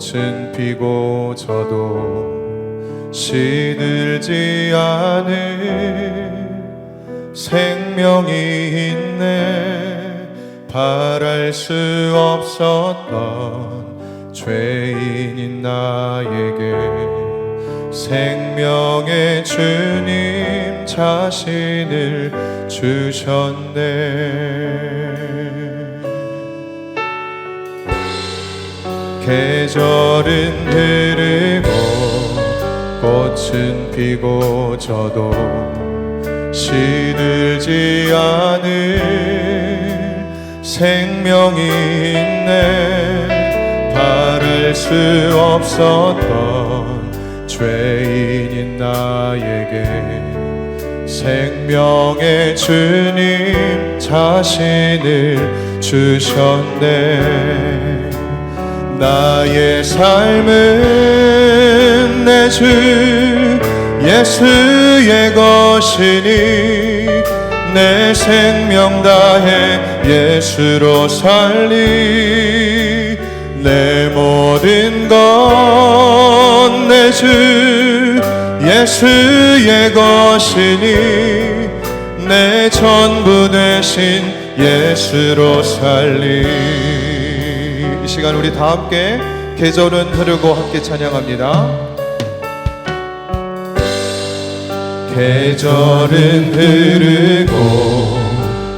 꽃은 피고 져도 시들지 않을 생명이 있네. 바랄 수 없었던 죄인인 나에게 생명의 주님 자신을 주셨네. 계절은 흐르고 꽃은 피고 져도 시들지 않을 생명이 있네. 바랄 수 없었던 죄인인 나에게 생명의 주님 자신을 주셨네. 나의 삶은 내 주 예수의 것이니 내 생명 다해 예수로 살리. 내 모든 것 내 주 예수의 것이니 내 전부 되신 예수로 살리. 이 시간 우리 다 함께 계절은 흐르고 함께 찬양합니다. 계절은 흐르고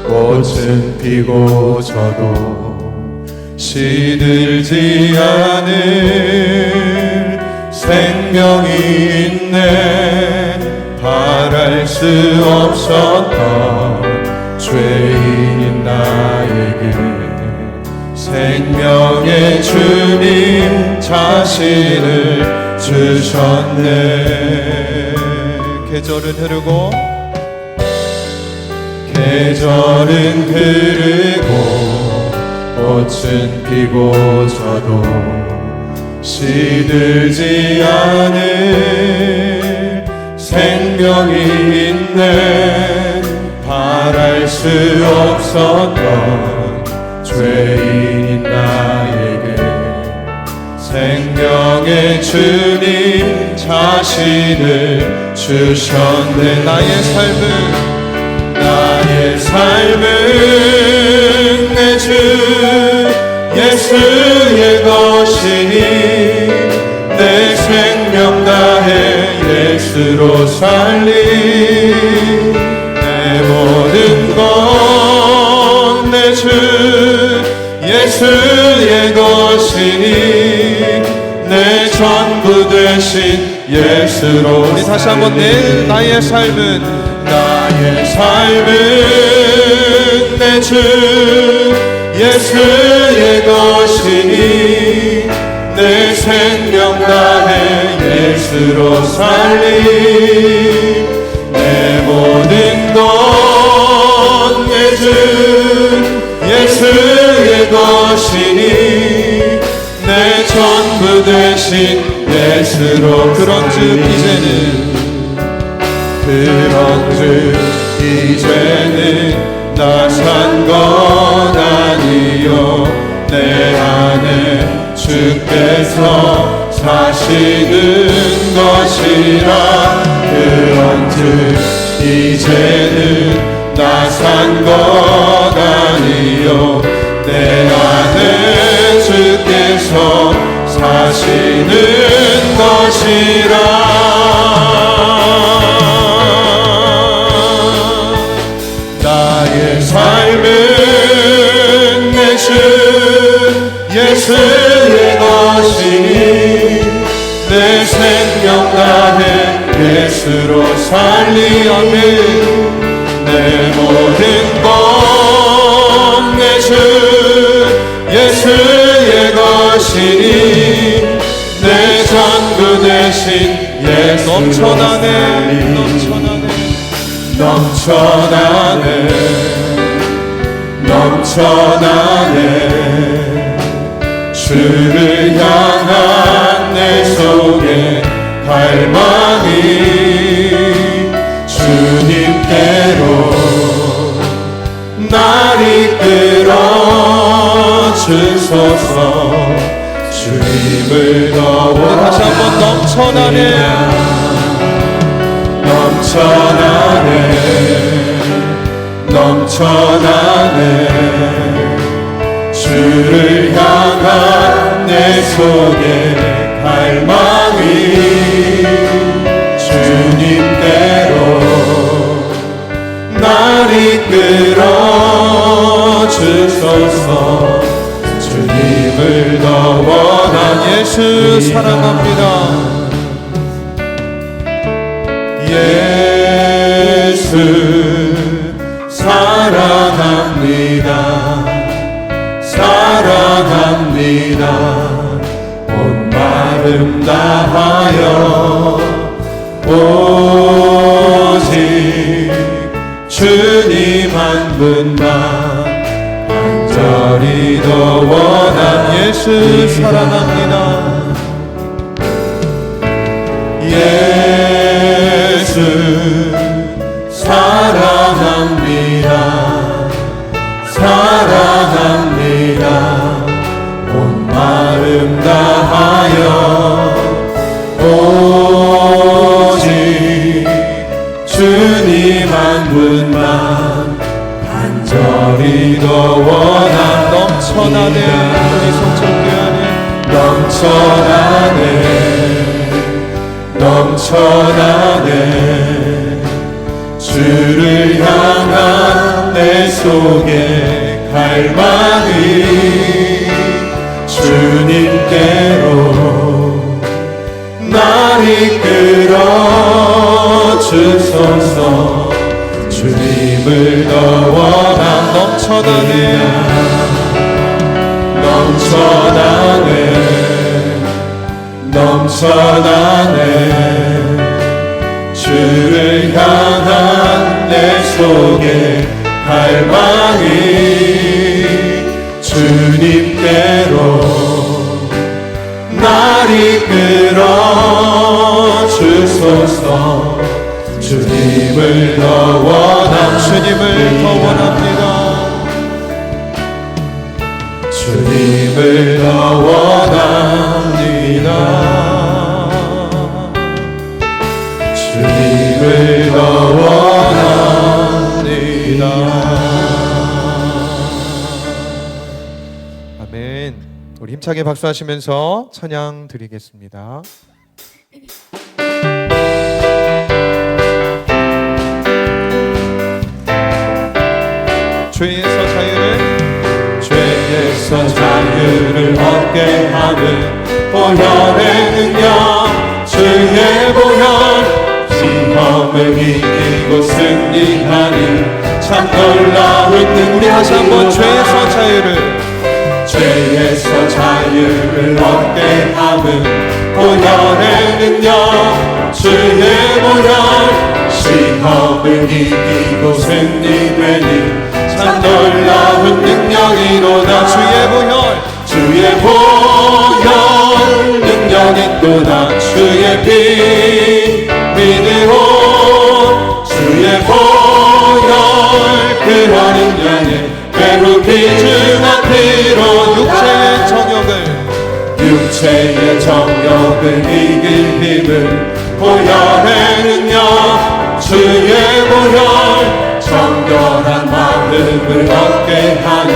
꽃은 피고 져도 시들지 않을 생명이 있네. 바랄 수 없었던 죄인인 나에게 생명의 주님 자신을 주셨네. 계절은 흐르고 꽃은 피고 져도 시들지 않을 생명이 있네. 바랄 수 없었던 죄인인 나에게 생명의 주님 자신을 주셨네. 나의 삶은 내 주 예수의 것이니 내 생명 다해 예수로 살리. 내 모든 것 내 주 예수의 것이니 내 전부 되신 예수로. 우리 다시 한번 나의 삶은 내 주 예수의 것이니 내 생명 다해 예수로 살리. 내 모든 것 내 주 예수의 것이니 내 전부 되신 예수로. 그런즉 이제는 나 산 것 아니요 내 안에 주께서 사시는 것이라. 그런즉 이제는 나 산 것 아니요 내 안에 주께서 사시는 것이라. 나의 삶은 내 주 예수의 것이니 내 생명 다해 예수로 살리. 아멘. 내 모든 것 내 주 예수의 것이니 내 전부 되신 예수. 넘쳐나네 주를 향한 내 속에 갈망이. 주님께로 날 이끌어 주소서. 주님 주님을 더 원합니다. 다시 한번 넘쳐나네 주를 향한 내 속의 갈망이 주님께로 날 이끌어 주소서. 주님을 더 원하는 예수 사랑합니다 예수 사랑합니다. 사랑합니다. 온 마음 다하여 오직 주님 한 분만 간절히 더 원한 예수 사랑합니다 예수 사랑합니다. 사랑합니다. 온 마음 다하여 오직 주님 한 분만 간절히 더 원한 넘쳐나네 우리 성철교회 안에 넘쳐나네 주를 향한 내 속의 갈망이 주님께로 날 이끌어 주소서. 주님을 더 원한 넘쳐나네 주를 향한 내 속의 갈망이 주님께로 날 이끌어 주소서. 주님을 더 원합니다. 주님을 더 원합니다. 주님을 더 원합니다. 아멘. 우리 힘차게 박수하시면서 찬양 드리겠습니다. 죄에서 자유를 얻게 하는 보혈의 능력 주의 보혈 시험을 이기고 승리하는 참 놀라운 능력이 다시 한번 죄에서 자유를 얻게 하는 보혈의 능력 주의 보혈 시험을 이기고 승리되는 참 놀라운 능력이로다. 주의 보혈 능력이 또다. 주의 피 믿으오. 주의 보혈 그 어린 양의 매우 귀중한 피로 육체의 정욕을 이길 힘을 보혈의 능력 주의 보혈 정결한 마음을 얻게 하니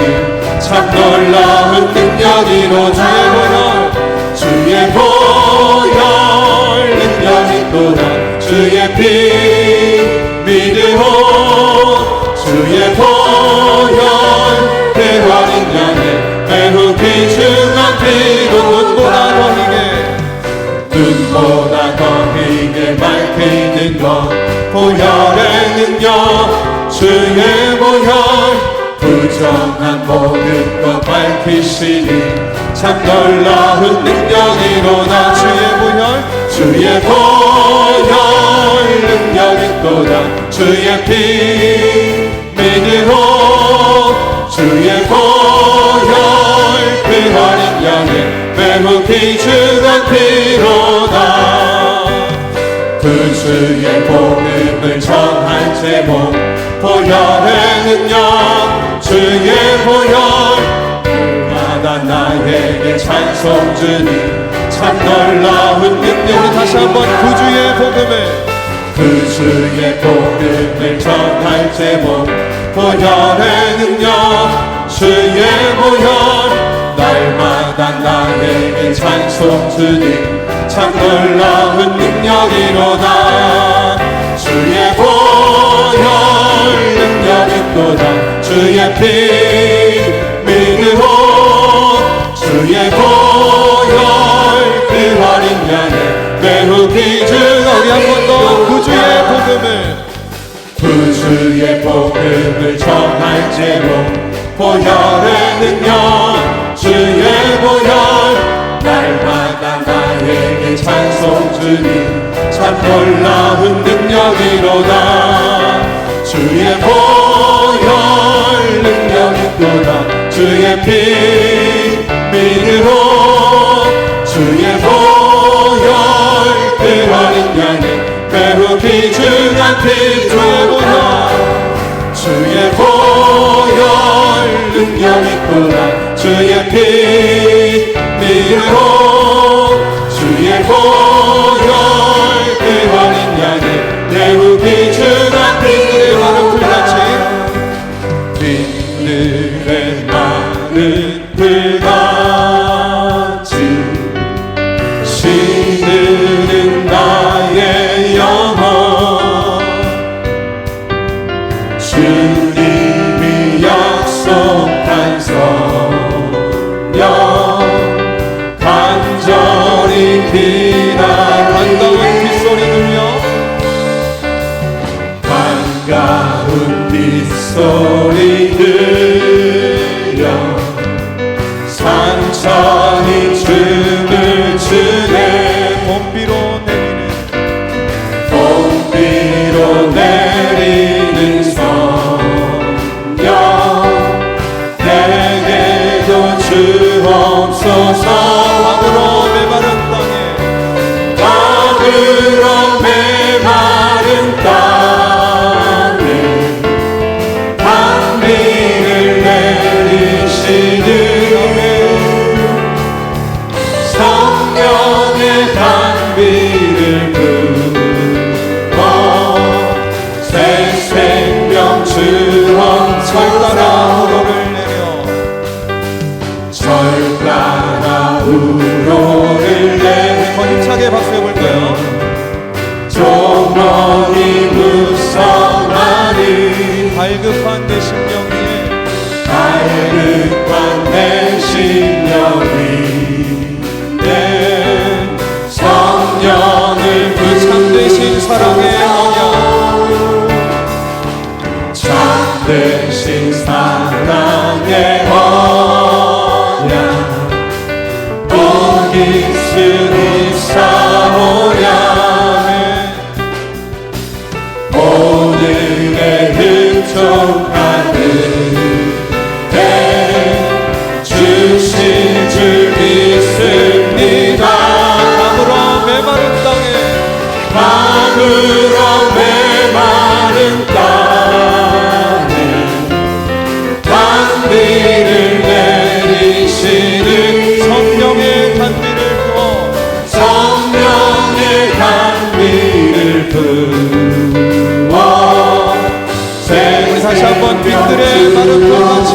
참 놀라운 능력이로다. 주의 보혈 능력이 또다. 주의 피 믿으오. 주의 보혈 그 어린 양의 매우 귀중한 피로 눈보다 더 희게 밝히는 것 보혈의 능력 주의 보혈 부정한 모든 것 밝히시니 참 놀라운 능력이로다. 주의 보혈 능력이 또다. 주의 피 믿으오. 주의 보혈 그 어린 양의 매우 귀중한 피로다. 구주의 복음을 전할 제목 보혈의 능력 주의 보혈 날마다 나에게 찬송 주니 참 놀라운 우리 능력이 다시 한번 구주의 복음을 그 주의 복음을 전할 제목 보혈의 능력 주의 보혈 날마다 나에게 찬송 주님 참 놀라운 능력이로다 주의 보혈 능력 있도다 주의 피 믿으오 주의 보혈 그 어린 양의 매우 귀중한 우리 한 번 더 구주의 복음을 구주의 복음을 전할 제목 보혈의 능력 주의 보혈 날마다 나에게 찬송 주님 참 놀라운 능력이로다 주의 보혈 능력 있도다 주의 피 믿으오 주의 보혈 그 어린 양의 매우 귀중한 피 주의 보혈 주의 보혈 능력 있구나 주의 피 믿으오 주의 보혈 그 어린 양의 매우 귀중한 피 마른 불같이 빈들의 마른 불같이 시드는 나의 영혼 주님이 약속한 성령 간절히 반가운 빗소리 들려 반가운 빗소리 들려 산천이 춤을 추네 봄비로 내리는 봄비로 내리는 성령 내게도 주옵소서 밤으로 메마른 땅에 밤으로 메마른 땅에 단비를 내리시는 성령의 단비를 부어 새 생명 주옵소서 우로를 내려 절 따라 우로를 내려 더 힘차게 박수해 볼까요? 조명이 무성하니 발급한 내 심령 위에 갈급한 내 심령 위에 성령을 그 참되신 사랑의 언약 참되신 사랑의 언약 또 있으니 사오랴 오늘의 흡족한 은혜 주신 줄 믿습니다 밤으로 메마른 땅에 밤으로 메마른 땅에 단비를 내리시는 성령의 단비를 부어 성령의 단비를 부어 우리 다시 한번 빈들의 마른 불같이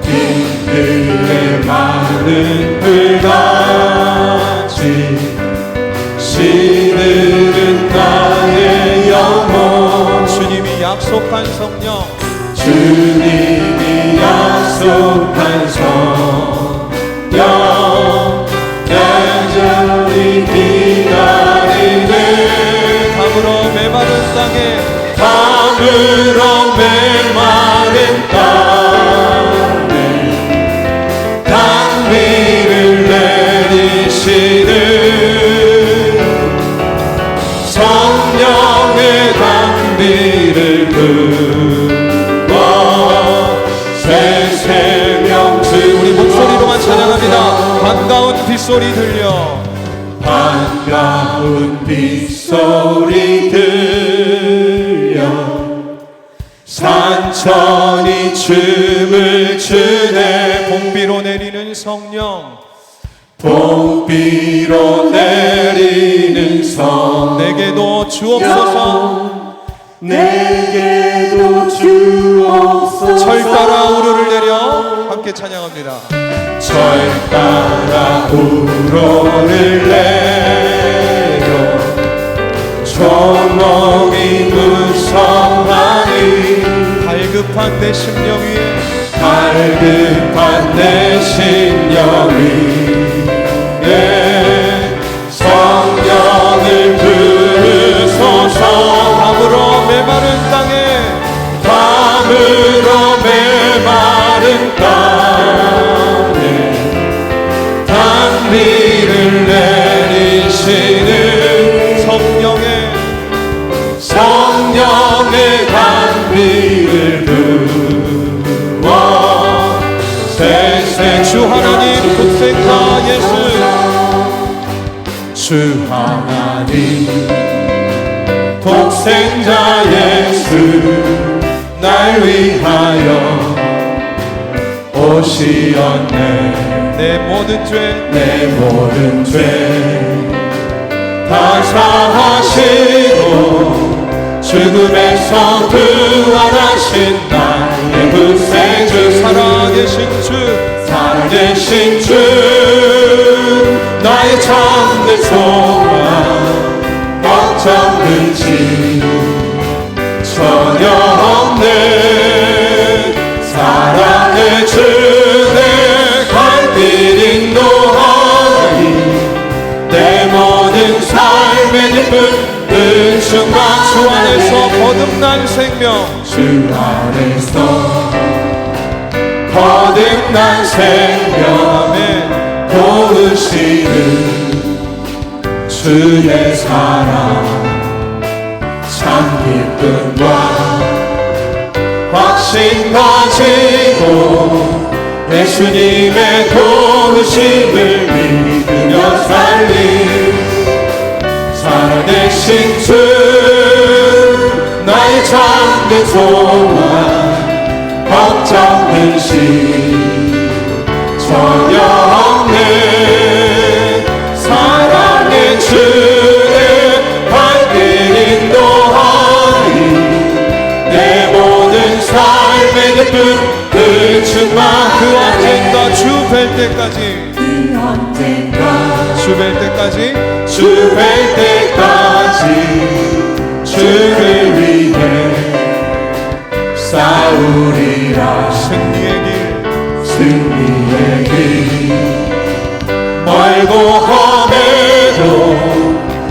빈들의 마른 불같이 시드는 나의 영혼 주님이 약속한 성령 주님이 약속한 성령 여전히 기다리네 밤으로 메마른 땅에 밤으로 메마른 땅에 단비를 내리시는 성령의 단비를 부어 새 생명 우리 목소리로만 찬양합니다. 반가운 빗소리 들려 반가운 빗소리 들려 산천이 춤을 추네 봄비로 내리는 성령 복비로 내리는 성 내게도 주옵소서. 내게도 주옵소서. 절 따라 우르를 내려 함께 찬양합니다. 절 따라 우로를 내려 조목이 무성하니 갈급한 내 심령 위에 갈급한 내 심령 위에 성령을 부르소서. 담으로 메마른 땅에 담으로 메마른 땅에 단비를 내리시는 성령의 단비를 부어 세세 주 하나님 독생자 예수 주 하나님 독생자 예수 날 위하여 오시었네. 내 모든 죄 내 모든 죄 다 사하시고 죽음에서 부활하신 나의 구세주 살아계신 주 살아계신 주 나의 참된 소망 걱정든지 전혀 없네. 사랑의 주내 갈 길 인도하니 내 모든 삶의 기쁨 은총과 주 안에서 거듭난 생명 주 안에서 거듭난 생명 아멘. 도우시는 주의 사랑 참 기쁨과 확신 가지고 예수님의 도우심을 믿으며 살리 살아계신 주 나의 참된 소망 걱정 근심 전혀 없네. 사랑의 주의 발길 인도하니 내 모든 삶의 기쁨 그 충만 그 언젠가 주 뵐 때까지 주 뵐 때까지 주 뵐 때까지 주를 위해 싸우리라. 승리의 길 승리의 길 멀고 험해도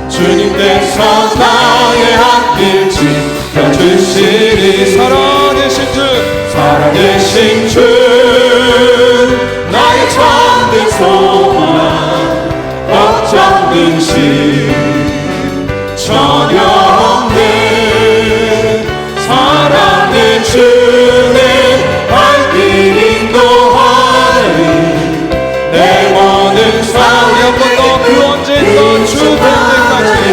주님께서 나의 앞길 지켜주시리. 살아계신 주 살아계신 주 나의 참된 소망 걱정 근심 전혀 없네. 사랑의 주의 발길 인도하니 내 모든 삶의 한 번 더 그 언젠가 주 뵐 때까지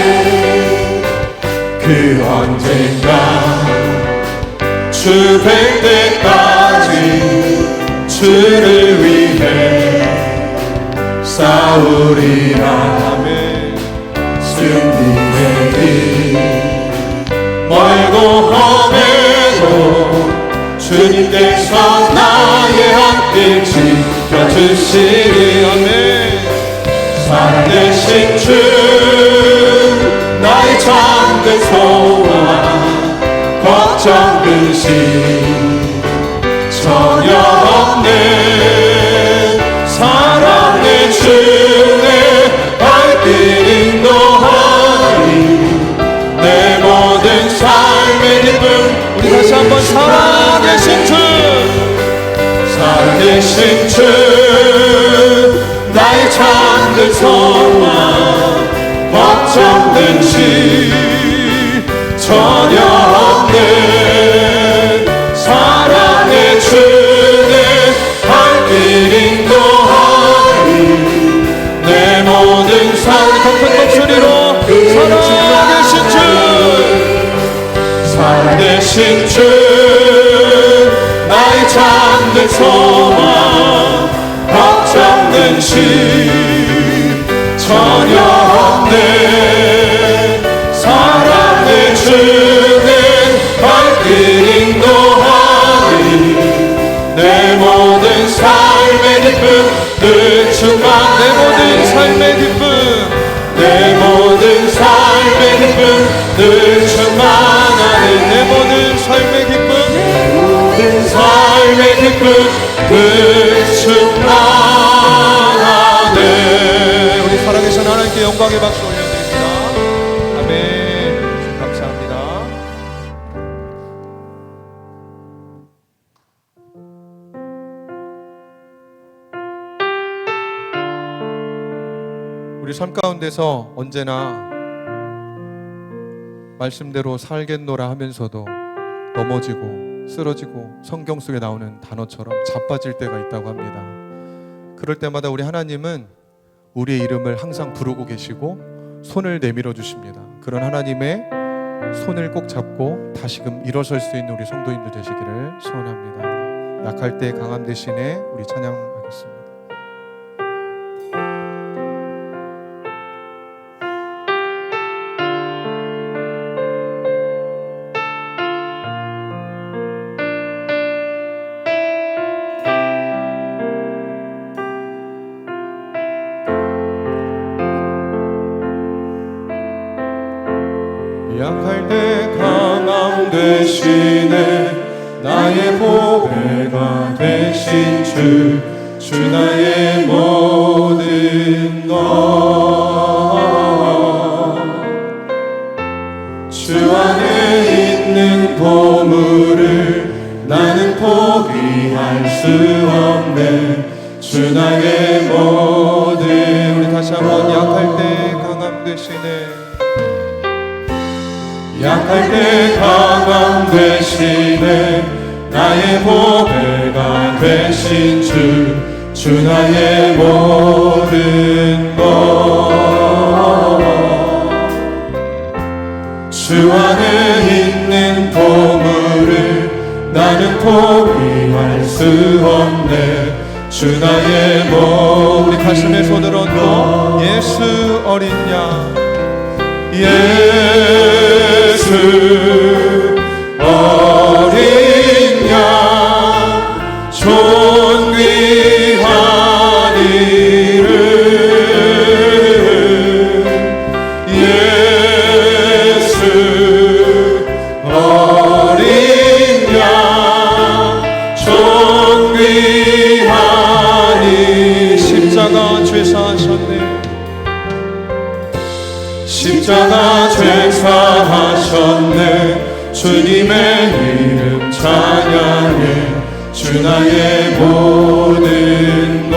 그 언젠가 주 뵐 때까지 주를 위해 싸우리라. 아멘. 승리의 길 멀고 험해도 주님께서 나의 앞길 지켜주시리. 아멘. 살아계신 주 나의 참된 소망 걱정 근심 전혀 없네. 사랑의 주의 발길 인도하니 내 모든 삶의 기쁨 우리 다시 한번 살아계신 주 살아계신 주 나의 참된 소망 걱정 근심 전혀 없네. 사랑의 주의 발길 인도하니 내 모든 삶의 큰 목소리로 살아계신 주 살아계신 주 나의 참된 소망 걱정 모든 심 전혀 없네. 사랑의 주는 발길 인도하니 내 모든 삶의 기쁨 늘 충만. 내 모든 삶의 기쁨, 내 모든 삶의 기쁨 늘 충만하네. 내 모든 삶의 기쁨, 모든 삶의 기쁨 늘 충만하네. 우리 살아계신 하나님께 영광의 박수 올려드립니다. 아멘. 감사합니다. 우리 삶 가운데서 언제나 말씀대로 살겠노라 하면서도 넘어지고 쓰러지고 성경 속에 나오는 단어처럼 자빠질 때가 있다고 합니다. 그럴 때마다 우리 하나님은 우리의 이름을 항상 부르고 계시고 손을 내밀어 주십니다. 그런 하나님의 손을 꼭 잡고 다시금 일어설 수 있는 우리 성도님들 되시기를 소원합니다. 약할 때 강함 대신에 우리 찬양하겠습니다. 약할 때 강함 되시네. 나의 보배가 되신 주 나의 모든 것. 주 안에 있는 보물을 나는 포기할 수 없네. 주 나의 모든. 우리 다시 한번 약할 때 강함 대신에. 약할 때 강함 되시네. 나의 보배가 되신 주 나의 모든 것. 주 안에 있는 보물을 나는 포기할 수 없네. 주 나의 모든. 우리 가슴에 손을 얹고 예수 어린 양, 예수 어린 양 존귀한 이름. 예수 어린 양 존귀한 이름. 십자가 죄사하셨네. 십자가 죄사하셨네. 주님의 이름 찬양해. 주 나의 모든 것.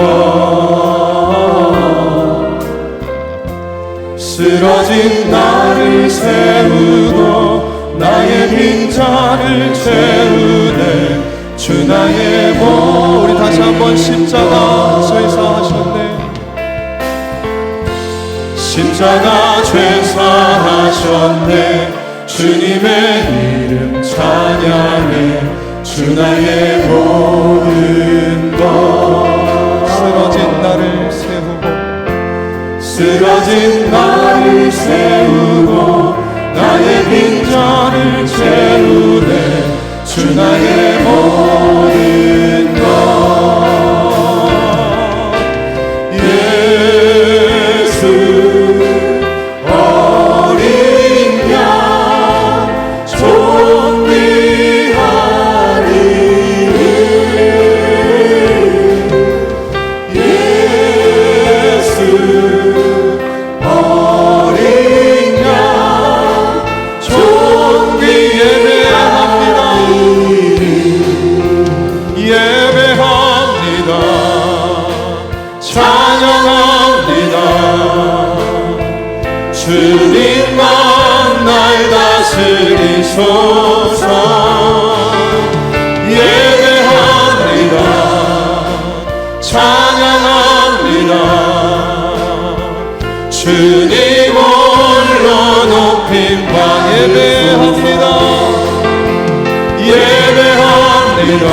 쓰러진 나를 세우고 나의 빈자를 채우네. 주 나의 모든. 우리 다시 한번 십자가 죄사하셨네. 십자가 죄사하셨네. 주님의 이름 찬양해. 주 나의 모든 것. 쓰러진 나를 세우고 쓰러진 나를 세우고 나의 빈자를 채우네. 주 나의 모든 것. 예수 어린 양 존귀한 이름. 예수 어린 양 존귀한 예배합니다. 찬양합니다. 주님만 날 다스리소서. 예배합니다. 찬양합니다. 주님 홀로 높임 받으소서. 예배합니다.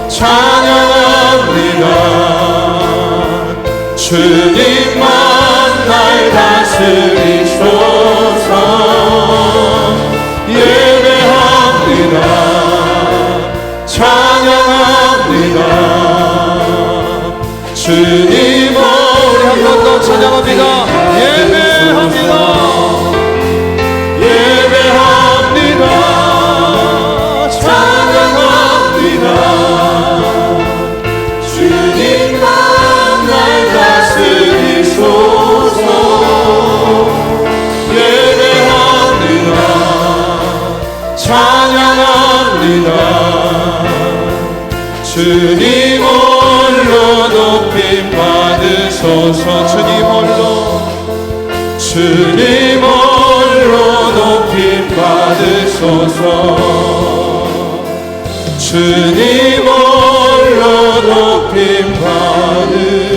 찬양합니다. 주님만 날 다스리소서. 예배합니다. 찬양합니다. 주님을 우리 한 번 더 찬양합니다. 예배합니다. 예배합니다. 찬양합니다. 주님만 날 다스리소서. 예배합니다. 찬양합니다. 주님 홀로 높임 받으소서. 주님 홀로 높임 받으소서. 주님 홀로 높임 받으소서.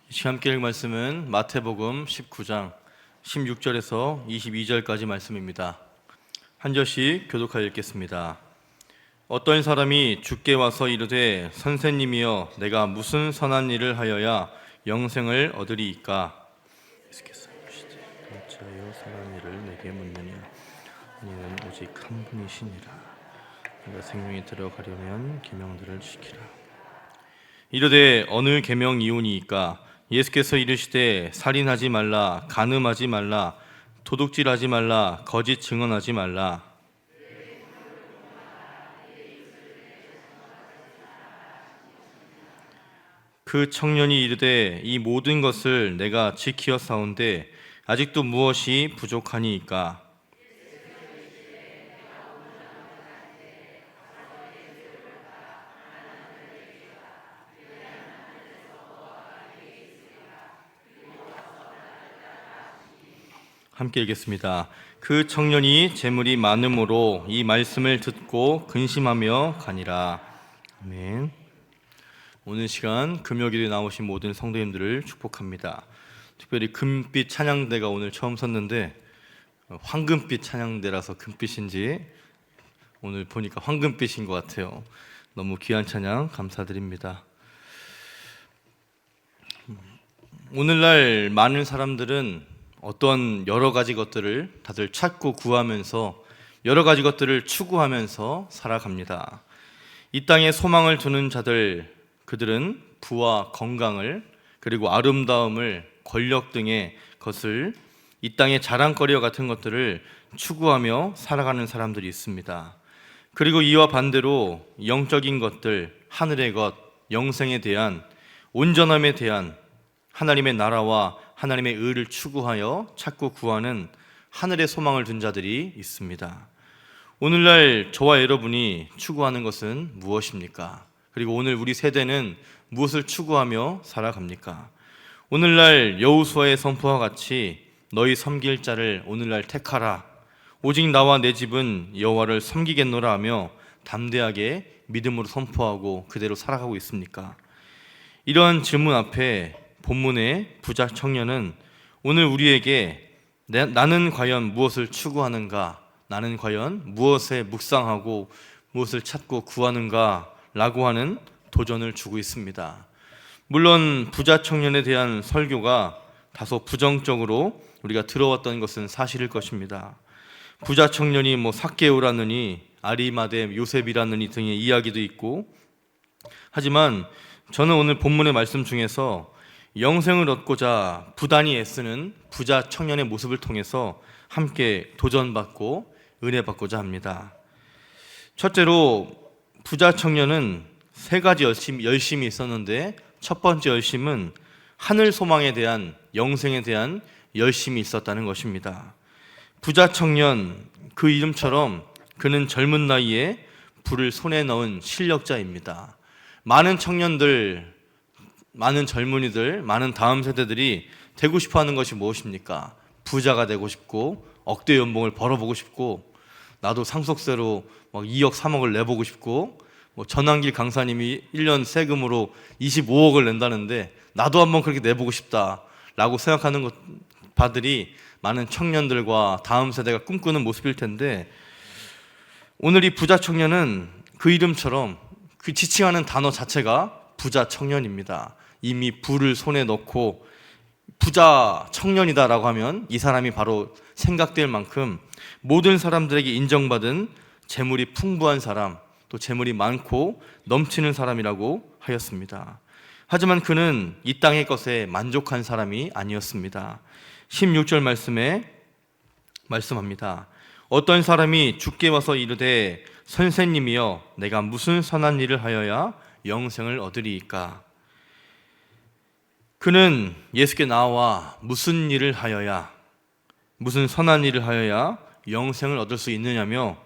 시간 함께 읽을 말씀은 마태복음 19장 16절에서 22절까지 말씀입니다. 한 절씩 교독하여 읽겠습니다. 어떤 사람이 주께 와서 이르되 선생님이여 내가 무슨 선한 일을 하여야 영생을 얻으리이까? 예수께서 이르시되 어찌하여 선한 일을 내게 묻느냐? 이는 오직 한 분이시니라. 내가 생명에 들어가려면 계명들을 지키라. 이르되 어느 계명 이오니이까? 예수께서 이르시되 살인하지 말라, 간음하지 말라, 도둑질하지 말라, 거짓 증언하지 말라. 그 청년이 이르되 이 모든 것을 내가 지키어 싸운데 아직도 무엇이 부족하니이까? 함께 읽겠습니다. 그 청년이 재물이 많음으로 이 말씀을 듣고 근심하며 가니라. 아멘. 오늘 시간 금요일에 나오신 모든 성도님들을 축복합니다. 특별히 금빛 찬양대가 오늘 처음 섰는데 황금빛 찬양대라서 금빛인지 오늘 보니까 황금빛인 것 같아요. 너무 귀한 찬양 감사드립니다. 오늘날 많은 사람들은 어떤 여러 가지 것들을 다들 찾고 구하면서 여러 가지 것들을 추구하면서 살아갑니다. 이 땅에 소망을 두는 자들, 그들은 부와 건강을 그리고 아름다움을 권력 등의 것을 이 땅의 자랑거리와 같은 것들을 추구하며 살아가는 사람들이 있습니다. 그리고 이와 반대로 영적인 것들, 하늘의 것, 영생에 대한 온전함에 대한 하나님의 나라와 하나님의 의를 추구하여 찾고 구하는 하늘의 소망을 둔 자들이 있습니다. 오늘날 저와 여러분이 추구하는 것은 무엇입니까? 그리고 오늘 우리 세대는 무엇을 추구하며 살아갑니까? 오늘날 여호수아의 선포와 같이 너희 섬길 자를 오늘날 택하라. 오직 나와 내 집은 여호와를 섬기겠노라 하며 담대하게 믿음으로 선포하고 그대로 살아가고 있습니까? 이런 질문 앞에 본문의 부자 청년은 오늘 우리에게 나는 과연 무엇을 추구하는가? 나는 과연 무엇에 묵상하고 무엇을 찾고 구하는가? 라고 하는 도전을 주고 있습니다. 물론 부자 청년에 대한 설교가 다소 부정적으로 우리가 들어왔던 것은 사실일 것입니다. 부자 청년이 삭개오라느니 아리마대 요셉이라느니 등의 이야기도 있고, 하지만 저는 오늘 본문의 말씀 중에서 영생을 얻고자 부단히 애쓰는 부자 청년의 모습을 통해서 함께 도전받고 은혜받고자 합니다. 첫째로 부자 청년은 세 가지 열심이 있었는데 첫 번째 열심은 하늘 소망에 대한 영생에 대한 열심이 있었다는 것입니다. 부자 청년, 그 이름처럼 그는 젊은 나이에 불을 손에 넣은 실력자입니다. 많은 청년들, 많은 젊은이들, 많은 다음 세대들이 되고 싶어하는 것이 무엇입니까? 부자가 되고 싶고 억대 연봉을 벌어보고 싶고 나도 상속세로 2억 3억을 내보고 싶고 전환길 강사님이 1년 세금으로 25억을 낸다는데 나도 한번 그렇게 내보고 싶다라고 생각하는 바들이 많은 청년들과 다음 세대가 꿈꾸는 모습일 텐데, 오늘 이 부자 청년은 그 이름처럼 그 지칭하는 단어 자체가 부자 청년입니다. 이미 부를 손에 넣고 부자 청년이다라고 하면 이 사람이 바로 생각될 만큼 모든 사람들에게 인정받은 재물이 풍부한 사람, 또 재물이 많고 넘치는 사람이라고 하였습니다. 하지만 그는 이 땅의 것에 만족한 사람이 아니었습니다. 16절 말씀에 말씀합니다. 어떤 사람이 주께 와서 이르되 선생님이여 내가 무슨 선한 일을 하여야 영생을 얻으리이까? 그는 예수께 나와 무슨 일을 하여야, 무슨 선한 일을 하여야 영생을 얻을 수 있느냐며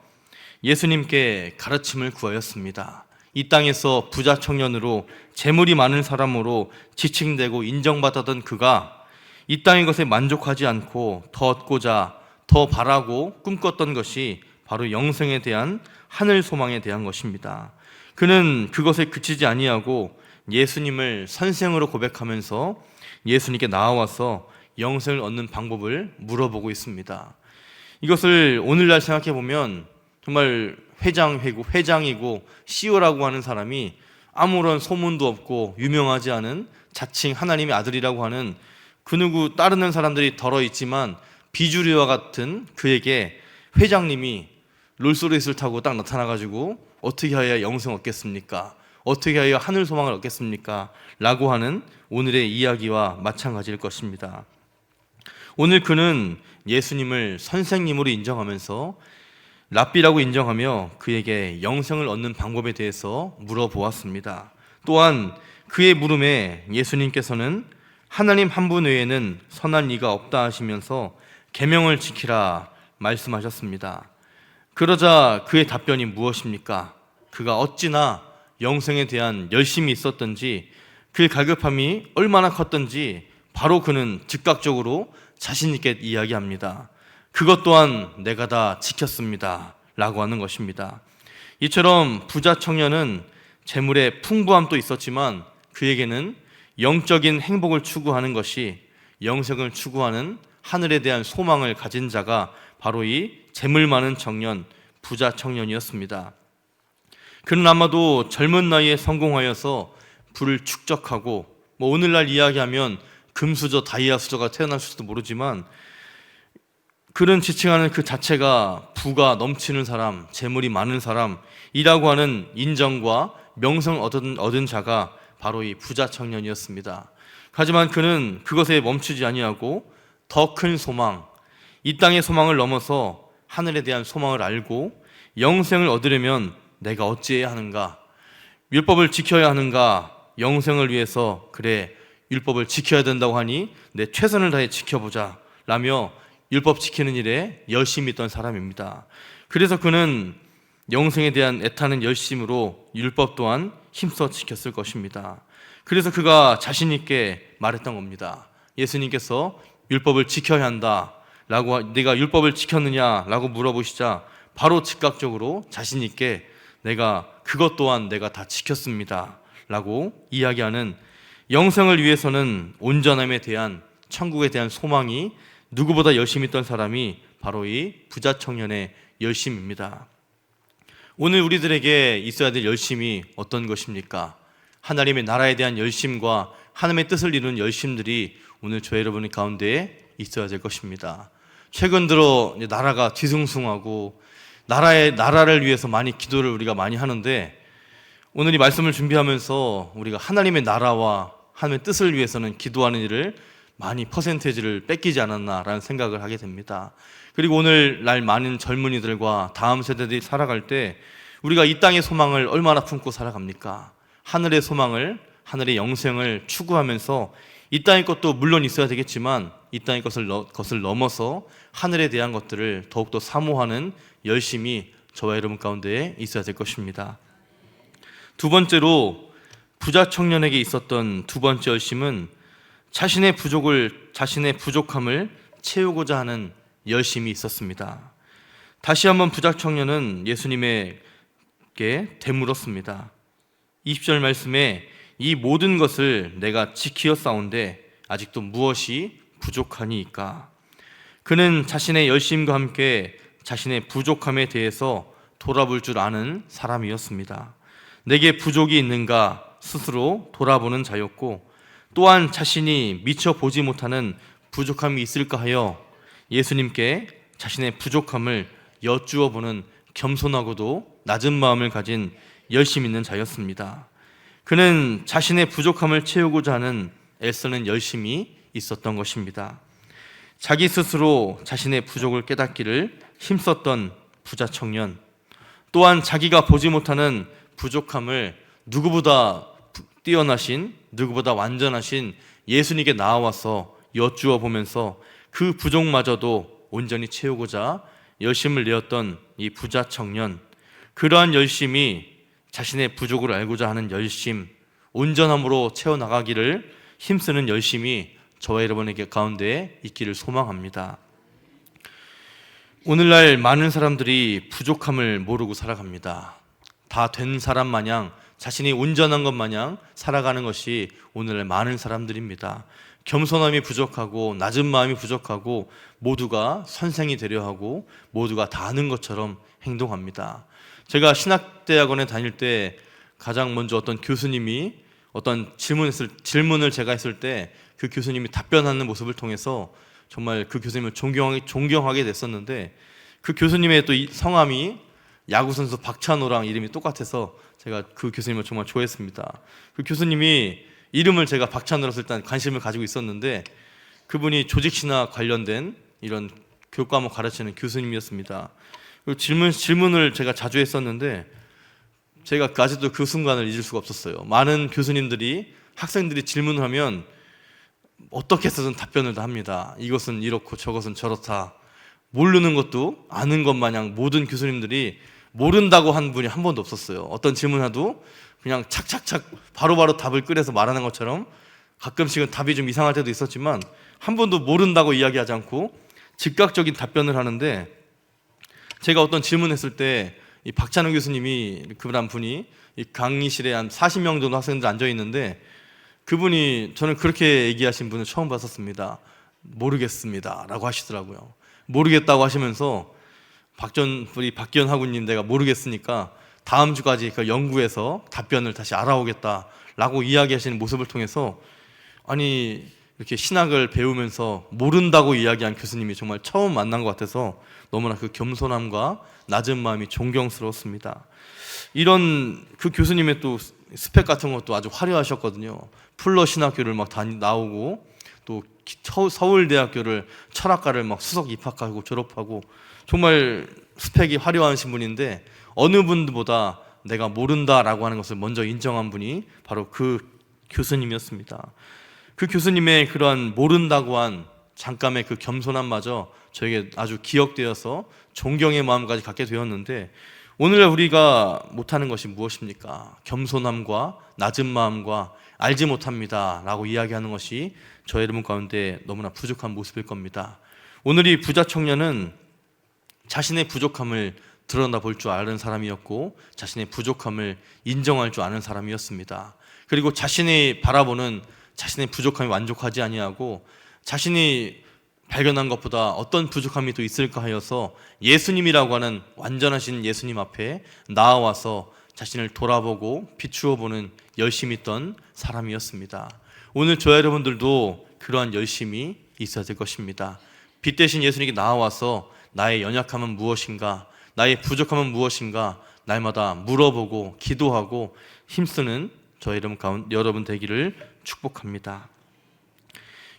예수님께 가르침을 구하였습니다. 이 땅에서 부자 청년으로 재물이 많은 사람으로 지칭되고 인정받았던 그가 이 땅의 것에 만족하지 않고 더 얻고자 더 바라고 꿈꿨던 것이 바로 영생에 대한 하늘 소망에 대한 것입니다. 그는 그것에 그치지 아니하고 예수님을 선생으로 고백하면서 예수님께 나와서 영생을 얻는 방법을 물어보고 있습니다. 이것을 오늘날 생각해 보면 정말 회장이고 CEO라고 하는 사람이 아무런 소문도 없고 유명하지 않은 자칭 하나님의 아들이라고 하는 그 누구 따르는 사람들이 덜어 있지만 비주류와 같은 그에게 회장님이 롤스로이스를 타고 딱 나타나가지고 어떻게 하여야 영생 얻겠습니까? 어떻게 하여야 하늘 소망을 얻겠습니까? 라고 하는 오늘의 이야기와 마찬가지일 것입니다. 오늘 그는 예수님을 선생님으로 인정하면서 랍비라고 인정하며 그에게 영생을 얻는 방법에 대해서 물어보았습니다. 또한 그의 물음에 예수님께서는 하나님 한 분 외에는 선한 이가 없다 하시면서 계명을 지키라 말씀하셨습니다. 그러자 그의 답변이 무엇입니까? 그가 어찌나 영생에 대한 열심이 있었던지 그의 갈급함이 얼마나 컸던지 바로 그는 즉각적으로 자신 있게 이야기합니다. 그것 또한 내가 다 지켰습니다 라고 하는 것입니다. 이처럼 부자 청년은 재물의 풍부함도 있었지만 그에게는 영적인 행복을 추구하는 것이 영생을 추구하는 하늘에 대한 소망을 가진 자가 바로 이 재물 많은 청년, 부자 청년이었습니다. 그는 아마도 젊은 나이에 성공하여서 부를 축적하고 오늘날 이야기하면 금수저, 다이아수저가 태어날 수도 모르지만 그는 지칭하는 그 자체가 부가 넘치는 사람, 재물이 많은 사람이라고 하는 인정과 명성을 얻은 자가 바로 이 부자 청년이었습니다. 하지만 그는 그것에 멈추지 아니하고 더 큰 소망, 이 땅의 소망을 넘어서 하늘에 대한 소망을 알고 영생을 얻으려면 내가 어찌해야 하는가? 율법을 지켜야 하는가? 영생을 위해서 그래 율법을 지켜야 된다고 하니 내 최선을 다해 지켜보자 라며 율법 지키는 일에 열심히 있던 사람입니다. 그래서 그는 영생에 대한 애타는 열심으로 율법 또한 힘써 지켰을 것입니다. 그래서 그가 자신 있게 말했던 겁니다. 예수님께서 율법을 지켜야 한다 라고, 네가 율법을 지켰느냐 라고 물어보시자 바로 즉각적으로 자신 있게 내가 그것 또한 내가 다 지켰습니다 라고 이야기하는, 영생을 위해서는 온전함에 대한, 천국에 대한 소망이 누구보다 열심히 있던 사람이 바로 이 부자 청년의 열심입니다. 오늘 우리들에게 있어야 될 열심이 어떤 것입니까? 하나님의 나라에 대한 열심과 하나님의 뜻을 이루는 열심들이 오늘 저 여러분 가운데에 있어야 될 것입니다. 최근 들어 나라가 뒤숭숭하고 나라를 위해서 많이 기도를 우리가 많이 하는데, 오늘 이 말씀을 준비하면서 우리가 하나님의 나라와 하나님의 뜻을 위해서는 기도하는 일을 많이 퍼센테이지를 뺏기지 않았나라는 생각을 하게 됩니다. 그리고 오늘날 많은 젊은이들과 다음 세대들이 살아갈 때 우리가 이 땅의 소망을 얼마나 품고 살아갑니까? 하늘의 소망을, 하늘의 영생을 추구하면서 이 땅의 것도 물론 있어야 되겠지만 이 땅의 것을 넘어서 하늘에 대한 것들을 더욱더 사모하는 열심이 저와 여러분 가운데에 있어야 될 것입니다. 두 번째로 부자 청년에게 있었던 두 번째 열심은 자신의 부족함을 채우고자 하는 열심이 있었습니다. 다시 한번 부자 청년은 예수님에게 되물었습니다. 20절 말씀에 이 모든 것을 내가 지키었사온데 아직도 무엇이 부족하니이까? 그는 자신의 열심과 함께 자신의 부족함에 대해서 돌아볼 줄 아는 사람이었습니다. 내게 부족이 있는가 스스로 돌아보는 자였고, 또한 자신이 미처 보지 못하는 부족함이 있을까 하여 예수님께 자신의 부족함을 여쭈어 보는 겸손하고도 낮은 마음을 가진 열심 있는 자였습니다. 그는 자신의 부족함을 채우고자 하는 애쓰는 열심이 있었던 것입니다. 자기 스스로 자신의 부족을 깨닫기를 힘썼던 부자 청년, 또한 자기가 보지 못하는 부족함을 누구보다 뛰어나신, 누구보다 완전하신 예수님께 나와서 여쭈어 보면서 그 부족마저도 온전히 채우고자 열심을 내었던 이 부자 청년, 그러한 열심이 자신의 부족을 알고자 하는 열심, 온전함으로 채워나가기를 힘쓰는 열심이 저와 여러분에게 가운데 있기를 소망합니다. 오늘날 많은 사람들이 부족함을 모르고 살아갑니다. 다 된 사람 마냥, 자신이 온전한 것 마냥 살아가는 것이 오늘날 많은 사람들입니다. 겸손함이 부족하고 낮은 마음이 부족하고 모두가 선생이 되려 하고 모두가 다 아는 것처럼 행동합니다. 제가 신학대학원에 다닐 때 가장 먼저 어떤 교수님이 어떤 질문을 제가 했을 때 그 교수님이 답변하는 모습을 통해서 정말 그 교수님을 존경하게 됐었는데, 그 교수님의 또 성함이 야구선수 박찬호랑 이름이 똑같아서 제가 그 교수님을 정말 좋아했습니다. 그 교수님이 이름을 제가 박찬호라서 일단 관심을 가지고 있었는데, 그분이 조직신학 관련된 이런 교과목 가르치는 교수님이었습니다. 질문을 제가 자주 했었는데 제가 아직도 그 순간을 잊을 수가 없었어요. 많은 교수님들이 학생들이 질문을 하면 어떻게 해서든 답변을 다 합니다. 이것은 이렇고 저것은 저렇다. 모르는 것도 아는 것 마냥 모든 교수님들이 모른다고 한 분이 한 번도 없었어요. 어떤 질문하도 그냥 착착착 바로바로 답을 꺼내서 말하는 것처럼, 가끔씩은 답이 좀 이상할 때도 있었지만 한 번도 모른다고 이야기하지 않고 즉각적인 답변을 하는데, 제가 어떤 질문했을 때 이 박찬호 교수님이, 그런 분이 이 강의실에 한 40명 정도 학생들 앉아 있는데, 그분이 저는 그렇게 얘기하신 분을 처음 봤었습니다. 모르겠습니다 라고 하시더라고요. 모르겠다고 하시면서 우리 박기현 학우님, 내가 모르겠으니까 다음 주까지 그 연구해서 답변을 다시 알아오겠다라고 이야기하시는 모습을 통해서, 아니 이렇게 신학을 배우면서 모른다고 이야기한 교수님이 정말 처음 만난 것 같아서 너무나 그 겸손함과 낮은 마음이 존경스러웠습니다. 이런 그 교수님의 또 스펙 같은 것도 아주 화려하셨거든요. 풀러 신학교를 막 나오고, 또 서울대학교를 철학과를 막 수석 입학하고 졸업하고, 정말 스펙이 화려하신 분인데 어느 분보다 내가 모른다라고 하는 것을 먼저 인정한 분이 바로 그 교수님이었습니다. 그 교수님의 그러한 모른다고 한 잠깐의 그 겸손함마저 저에게 아주 기억되어서 존경의 마음까지 갖게 되었는데, 오늘 우리가 못하는 것이 무엇입니까? 겸손함과 낮은 마음과 알지 못합니다 라고 이야기하는 것이 저의 여러분 가운데 너무나 부족한 모습일 겁니다. 오늘 이 부자 청년은 자신의 부족함을 드러나 볼 줄 아는 사람이었고, 자신의 부족함을 인정할 줄 아는 사람이었습니다. 그리고 자신이 바라보는 자신의 부족함에 만족하지 아니하고, 자신이 발견한 것보다 어떤 부족함이 또 있을까 하여서 예수님이라고 하는 완전하신 예수님 앞에 나아와서 자신을 돌아보고 비추어 보는 열심이 있던 사람이었습니다. 오늘 저와 여러분들도 그러한 열심이 있어야 될 것입니다. 빛 대신 예수님께 나아와서 나의 연약함은 무엇인가, 나의 부족함은 무엇인가 날마다 물어보고 기도하고 힘쓰는 저희 여러분 되기를 축복합니다.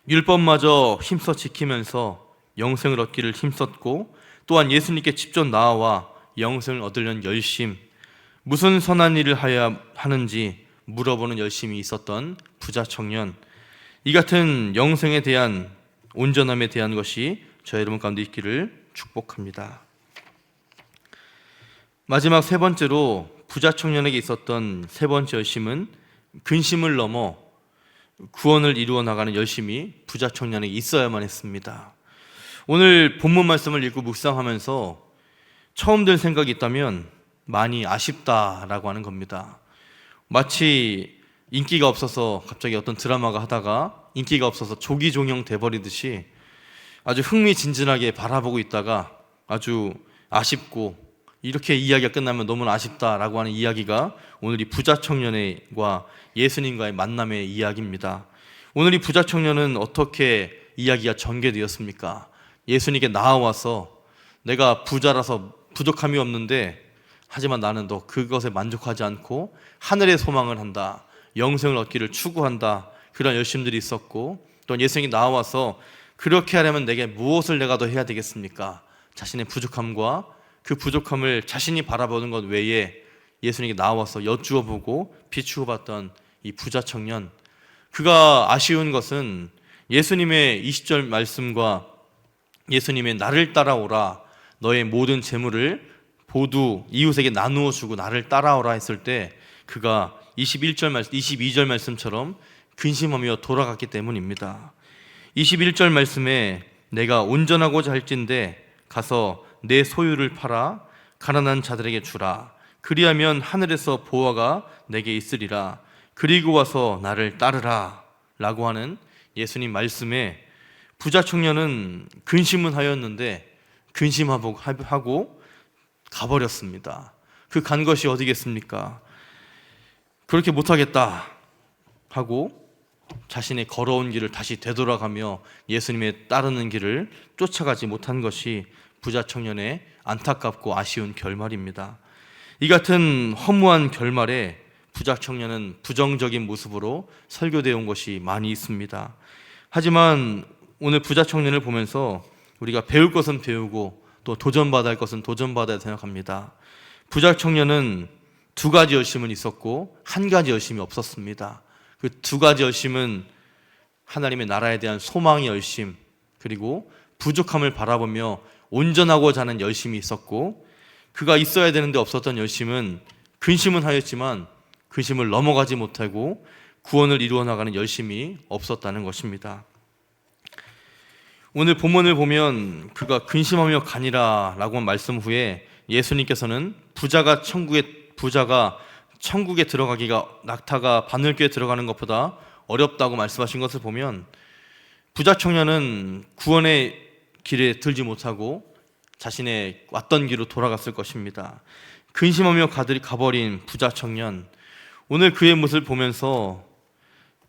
율법마저 힘써 지키면서 영생을 얻기를 힘썼고, 또한 예수님께 직접 나와 영생을 얻으려는 열심, 무슨 선한 일을 하여야 하는지 물어보는 열심이 있었던 부자 청년, 이 같은 영생에 대한 온전함에 대한 것이 저희 여러분 가운데 있기를 축복합니다. 마지막 세 번째로 부자 청년에게 있었던 세 번째 열심은 근심을 넘어 구원을 이루어 나가는 열심이 부자 청년에게 있어야만 했습니다. 오늘 본문 말씀을 읽고 묵상하면서 처음 든 생각이 있다면 많이 아쉽다라고 하는 겁니다. 마치 인기가 없어서 갑자기 어떤 드라마가 하다가 인기가 없어서 조기 종영 돼버리듯이 아주 흥미진진하게 바라보고 있다가 아주 아쉽고, 이렇게 이야기가 끝나면 너무나 아쉽다라고 하는 이야기가 오늘 이 부자 청년과 예수님과의 만남의 이야기입니다. 오늘 이 부자 청년은 어떻게 이야기가 전개되었습니까? 예수님께 나와서 내가 부자라서 부족함이 없는데, 하지만 나는 너 그것에 만족하지 않고 하늘의 소망을 한다, 영생을 얻기를 추구한다, 그런 열심들이 있었고, 또 예수님이 나와서 그렇게 하려면 내게 무엇을 내가 더 해야 되겠습니까? 자신의 부족함과 그 부족함을 자신이 바라보는 것 외에 예수님께 나와서 여쭈어 보고 비추어 봤던 이 부자 청년, 그가 아쉬운 것은 예수님의 20절 말씀과 예수님의 나를 따라오라, 너의 모든 재물을 모두 이웃에게 나누어 주고 나를 따라오라 했을 때 그가 22절 말씀처럼 근심하며 돌아갔기 때문입니다. 21절 말씀에 내가 온전하고자 할진대 가서 내 소유를 팔아 가난한 자들에게 주라, 그리하면 하늘에서 보화가 내게 있으리라, 그리고 와서 나를 따르라 라고 하는 예수님 말씀에 부자 청년은 근심은 하였는데 근심하고 가버렸습니다. 그 간 것이 어디겠습니까? 그렇게 못하겠다 하고 자신의 걸어온 길을 다시 되돌아가며 예수님의 따르는 길을 쫓아가지 못한 것이 부자 청년의 안타깝고 아쉬운 결말입니다. 이 같은 허무한 결말에 부자 청년은 부정적인 모습으로 설교되어 온 것이 많이 있습니다. 하지만 오늘 부자 청년을 보면서 우리가 배울 것은 배우고 또 도전받아야 할 것은 도전받아야 생각합니다. 부자 청년은 두 가지 열심은 있었고 한 가지 열심이 없었습니다. 그 두 가지 열심은 하나님의 나라에 대한 소망의 열심, 그리고 부족함을 바라보며 온전하고자 하는 열심이 있었고, 그가 있어야 되는데 없었던 열심은 근심은 하였지만 근심을 넘어가지 못하고 구원을 이루어 나가는 열심이 없었다는 것입니다. 오늘 본문을 보면 그가 근심하며 가니라 라고 말씀 후에 예수님께서는 부자가 천국에 들어가기가 낙타가 바늘귀에 들어가는 것보다 어렵다고 말씀하신 것을 보면 부자 청년은 구원의 길에 들지 못하고 자신의 왔던 길로 돌아갔을 것입니다. 근심하며 가버린 부자 청년, 오늘 그의 모습을 보면서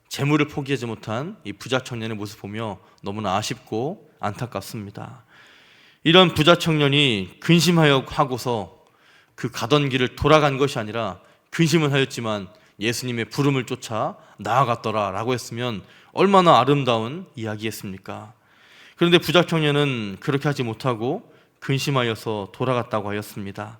재물을 포기하지 못한 이 부자 청년의 모습을 보며 너무나 아쉽고 안타깝습니다. 이런 부자 청년이 근심하고서 그 가던 길을 돌아간 것이 아니라 근심은 하였지만 예수님의 부름을 쫓아 나아갔더라 라고 했으면 얼마나 아름다운 이야기였습니까? 그런데 부자 청년은 그렇게 하지 못하고 근심하여서 돌아갔다고 하였습니다.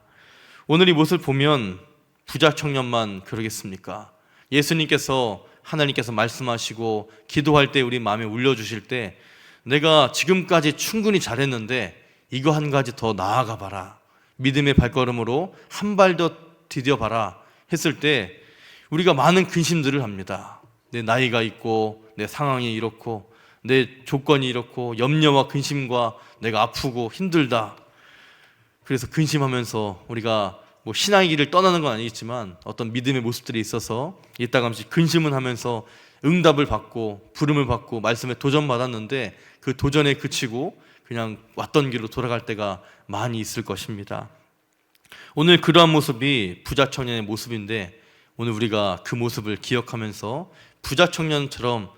오늘 이 모습을 보면 부자 청년만 그러겠습니까? 예수님께서 하나님께서 말씀하시고 기도할 때 우리 마음에 울려주실 때 내가 지금까지 충분히 잘했는데 이거 한 가지 더 나아가 봐라, 믿음의 발걸음으로 한 발 더 디뎌 봐라 했을 때 우리가 많은 근심들을 합니다. 내 나이가 있고 내 상황이 이렇고 내 조건이 이렇고 염려와 근심과 내가 아프고 힘들다. 그래서 근심하면서 우리가 신앙의 길을 떠나는 건 아니겠지만 어떤 믿음의 모습들이 있어서 이따금씩 근심은 하면서 응답을 받고 부름을 받고 말씀에 도전받았는데 그 도전에 그치고 그냥 왔던 길로 돌아갈 때가 많이 있을 것입니다. 오늘 그러한 모습이 부자 청년의 모습인데 오늘 우리가 그 모습을 기억하면서 부자 청년처럼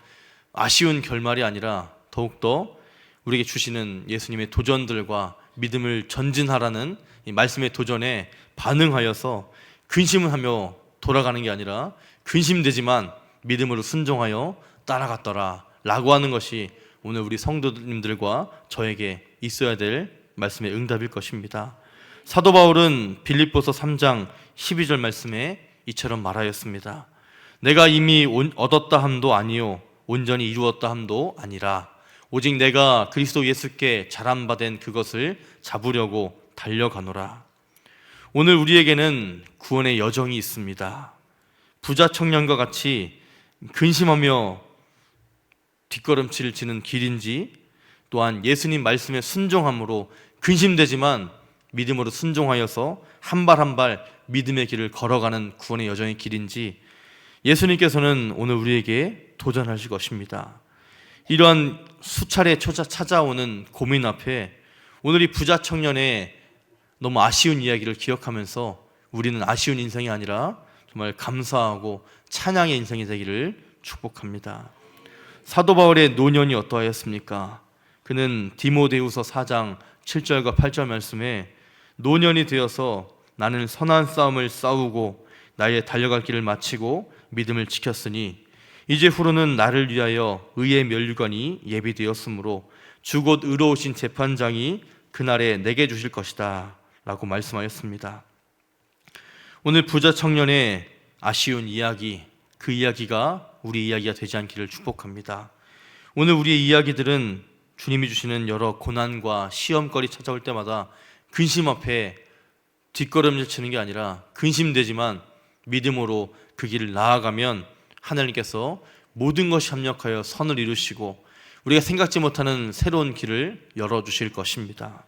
아쉬운 결말이 아니라 더욱더 우리에게 주시는 예수님의 도전들과 믿음을 전진하라는 이 말씀의 도전에 반응하여서 근심을 하며 돌아가는 게 아니라 근심되지만 믿음으로 순종하여 따라갔더라 라고 하는 것이 오늘 우리 성도님들과 저에게 있어야 될 말씀의 응답일 것입니다. 사도 바울은 빌립보서 3장 12절 말씀에 이처럼 말하였습니다. 내가 이미 얻었다 함도 아니요 온전히 이루었다 함도 아니라 오직 내가 그리스도 예수께 잘한 바 된 그것을 잡으려고 달려가노라. 오늘 우리에게는 구원의 여정이 있습니다. 부자 청년과 같이 근심하며 뒷걸음질을 치는 길인지, 또한 예수님 말씀에 순종함으로 근심되지만 믿음으로 순종하여서 한 발 한 발 믿음의 길을 걸어가는 구원의 여정의 길인지 예수님께서는 오늘 우리에게 도전하실 것입니다. 이러한 수차례 찾아오는 고민 앞에 오늘 이 부자 청년의 너무 아쉬운 이야기를 기억하면서 우리는 아쉬운 인생이 아니라 정말 감사하고 찬양의 인생이 되기를 축복합니다. 사도 바울의 노년이 어떠하였습니까? 그는 디모데후서 4장 7절과 8절 말씀에 노년이 되어서 나는 선한 싸움을 싸우고 나의 달려갈 길을 마치고 믿음을 지켰으니 이제 후로는 나를 위하여 의의 면류관이 예비되었으므로 주 곧 의로우신 재판장이 그날에 내게 주실 것이다 라고 말씀하였습니다. 오늘 부자 청년의 아쉬운 이야기, 그 이야기가 우리 이야기가 되지 않기를 축복합니다. 오늘 우리의 이야기들은 주님이 주시는 여러 고난과 시험거리 찾아올 때마다 근심 앞에 뒷걸음질 치는 게 아니라 근심되지만 믿음으로 그 길을 나아가면 하나님께서 모든 것이 합력하여 선을 이루시고 우리가 생각지 못하는 새로운 길을 열어주실 것입니다.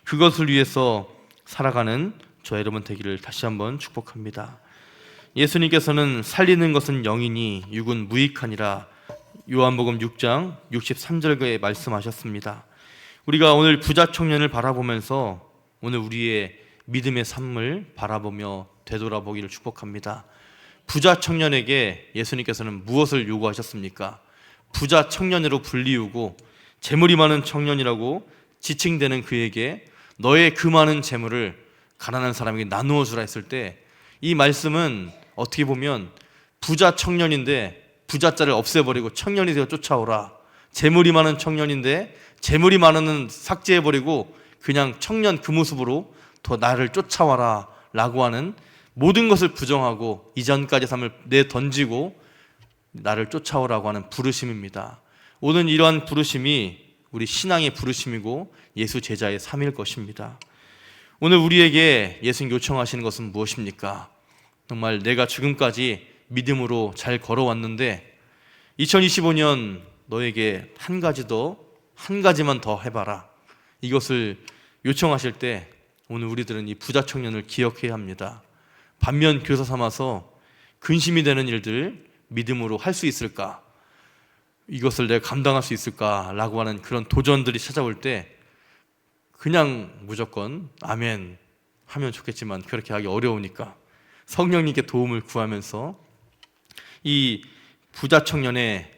그것을 위해서 살아가는 저 여러분 되기를 다시 한번 축복합니다. 예수님께서는 살리는 것은 영이니 육은 무익하니라 요한복음 6장 63절에 말씀하셨습니다. 우리가 오늘 부자 청년을 바라보면서 오늘 우리의 믿음의 삶을 바라보며 되돌아보기를 축복합니다. 부자 청년에게 예수님께서는 무엇을 요구하셨습니까? 부자 청년으로 불리우고 재물이 많은 청년이라고 지칭되는 그에게 너의 그 많은 재물을 가난한 사람에게 나누어 주라 했을 때, 이 말씀은 어떻게 보면 부자 청년인데 부자자를 없애버리고 청년이 되어 쫓아오라, 재물이 많은 청년인데 재물이 많은 삭제해버리고 그냥 청년 그 모습으로 더 나를 쫓아와라 라고 하는, 모든 것을 부정하고 이전까지 삶을 내던지고 나를 쫓아오라고 하는 부르심입니다. 오늘 이러한 부르심이 우리 신앙의 부르심이고 예수 제자의 삶일 것입니다. 오늘 우리에게 예수님 요청하시는 것은 무엇입니까? 정말 내가 지금까지 믿음으로 잘 걸어왔는데 2025년 너에게 한 가지만 더 해봐라, 이것을 요청하실 때 오늘 우리들은 이 부자 청년을 기억해야 합니다. 반면 교사 삼아서 근심이 되는 일들 믿음으로 할 수 있을까? 이것을 내가 감당할 수 있을까? 라고 하는 그런 도전들이 찾아올 때 그냥 무조건 아멘 하면 좋겠지만 그렇게 하기 어려우니까 성령님께 도움을 구하면서 이 부자 청년의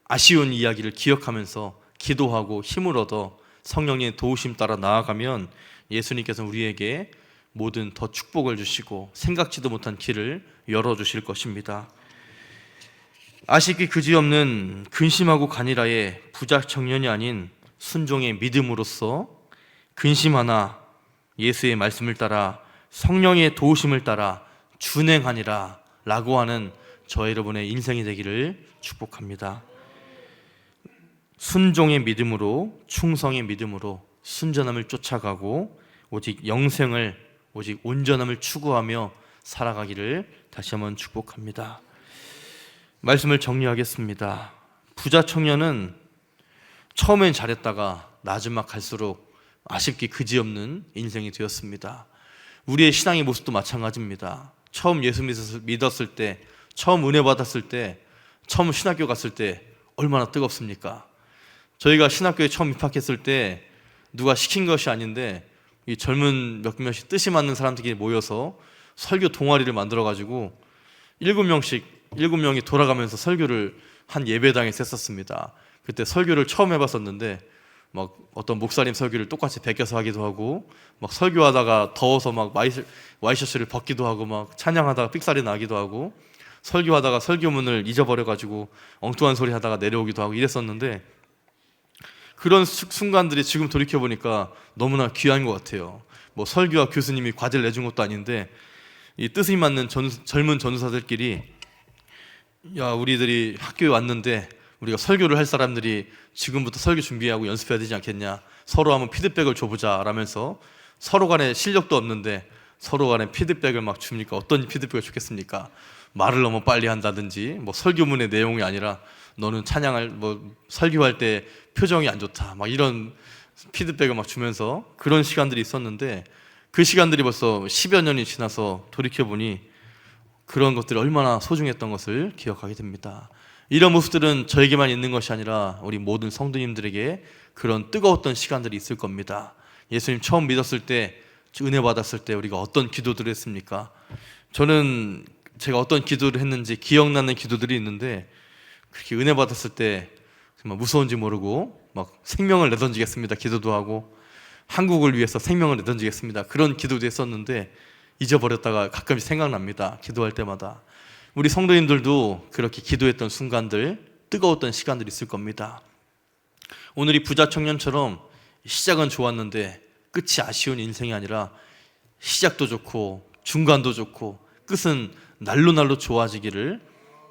아쉬운 이야기를 기억하면서 기도하고 힘을 얻어 성령님의 도우심 따라 나아가면 예수님께서 우리에게 모든 더 축복을 주시고 생각지도 못한 길을 열어주실 것입니다. 아쉽기 그지없는 근심하고 간이라의 부자 청년이 아닌 순종의 믿음으로써 근심 하나 예수의 말씀을 따라 성령의 도우심을 따라 준행하니라 라고 하는 저 여러분의 인생이 되기를 축복합니다. 순종의 믿음으로, 충성의 믿음으로 순전함을 쫓아가고 오직 영생을, 오직 온전함을 추구하며 살아가기를 다시 한번 축복합니다. 말씀을 정리하겠습니다. 부자 청년은 처음엔 잘했다가 나중막 갈수록 아쉽기 그지없는 인생이 되었습니다. 우리의 신앙의 모습도 마찬가지입니다. 처음 예수 믿었을 때, 처음 은혜 받았을 때, 처음 신학교 갔을 때 얼마나 뜨겁습니까? 저희가 신학교에 처음 입학했을 때 누가 시킨 것이 아닌데 이 젊은 몇 명씩 뜻이 맞는 사람들끼리 모여서 설교 동아리를 만들어가지고 7명이 돌아가면서 설교를 한 예배당에서 했었습니다. 그때 설교를 처음 해봤었는데 막 어떤 목사님 설교를 똑같이 베껴서 하기도 하고, 막 설교하다가 더워서 막 와이셔츠를 벗기도 하고, 막 찬양하다가 삑사리 나기도 하고, 설교하다가 설교문을 잊어버려가지고 엉뚱한 소리 하다가 내려오기도 하고 이랬었는데, 그런 순간들이 지금 돌이켜보니까 너무나 귀한 것 같아요. 뭐 설교와 교수님이 과제를 내준 것도 아닌데 이 뜻이 맞는 젊은 전도사들끼리, 야, 우리들이 학교에 왔는데 우리가 설교를 할 사람들이 지금부터 설교 준비하고 연습해야 되지 않겠냐, 서로 한번 피드백을 줘보자 라면서 서로 간에 실력도 없는데 서로 간에 피드백을 막 줍니까? 어떤 피드백을 주겠습니까? 말을 너무 빨리 한다든지, 뭐 설교문의 내용이 아니라 너는 설교할 때 표정이 안 좋다, 막 이런 피드백을 막 주면서 그런 시간들이 있었는데, 그 시간들이 벌써 10여 년이 지나서 돌이켜보니 그런 것들이 얼마나 소중했던 것을 기억하게 됩니다. 이런 모습들은 저에게만 있는 것이 아니라 우리 모든 성도님들에게 그런 뜨거웠던 시간들이 있을 겁니다. 예수님 처음 믿었을 때, 은혜 받았을 때 우리가 어떤 기도들을 했습니까? 저는 제가 어떤 기도를 했는지 기억나는 기도들이 있는데, 그렇게 은혜 받았을 때 정말 무서운지 모르고 막 생명을 내던지겠습니다 기도도 하고, 한국을 위해서 생명을 내던지겠습니다 그런 기도도 했었는데 잊어버렸다가 가끔씩 생각납니다. 기도할 때마다. 우리 성도님들도 그렇게 기도했던 순간들, 뜨거웠던 시간들이 있을 겁니다. 오늘 이 부자 청년처럼 시작은 좋았는데 끝이 아쉬운 인생이 아니라 시작도 좋고 중간도 좋고 끝은 날로 좋아지기를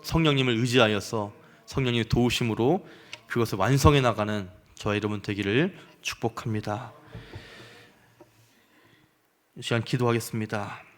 성령님을 의지하여서 성령님의 도우심으로 그것을 완성해 나가는 저와 여러분 되기를 축복합니다. 이 시간 기도하겠습니다.